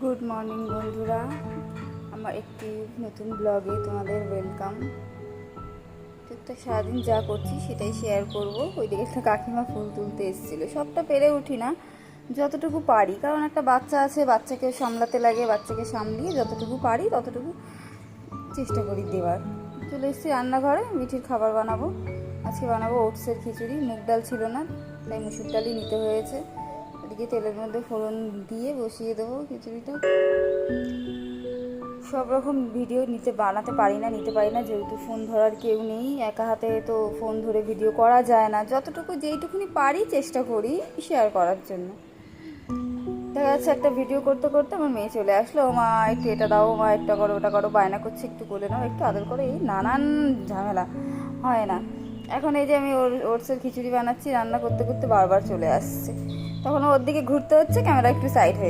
Good morning বন্ধুরা, আমার একটি নতুন ব্লগে তোমাদের ওয়েলকাম। তো সারাদিন যা করছি সেটাই শেয়ার করব। ওইদিকে একটা কাকিমা ফুল তুলতে এসেছিলো, সবটা পেরে উঠি না, যতটুকু পারি, কারণ একটা বাচ্চা আছে, বাচ্চাকে সামলাতে লাগে, বাচ্চাকে সামলিয়ে যতটুকু পারি ততটুকু চেষ্টা করি দেওয়ার। চলে এসেছি রান্নাঘরে, মিঠির খাবার বানাবো। আজকে বানাবো ওটসের খিচুড়ি। মুগ ডাল ছিল না, তাই মুসুর ডালই নিতে হয়েছে। এদিকে তেলের মধ্যে ফোড়ন দিয়ে বসিয়ে দেবো খিচুড়িটা। সব রকম ভিডিও বানাতে পারি না, যেহেতু ফোন ধরার কেউ নেই। একা হাতে তো ফোন ধরে ভিডিও করা যায় না। যতটুকু যেইটুকুনি পারি চেষ্টা করি শেয়ার করার জন্য। দেখা যাচ্ছে একটা ভিডিও করতে করতে আমার মেয়ে চলে আসলো, মা একটু এটা দাও, মা একটা করো, ওটা করো, বায়না করছে, একটু কোলে নাও, একটু আদর করে, এই নানান ঝামেলা হয় না। এখন এই যে আমি ওটসের খিচুড়ি বানাচ্ছি, রান্না করতে করতে বারবার চলে আসছে, তখন ওর দিকে ঘুরতে হচ্ছে, ক্যামেরা একটু সাইড হয়ে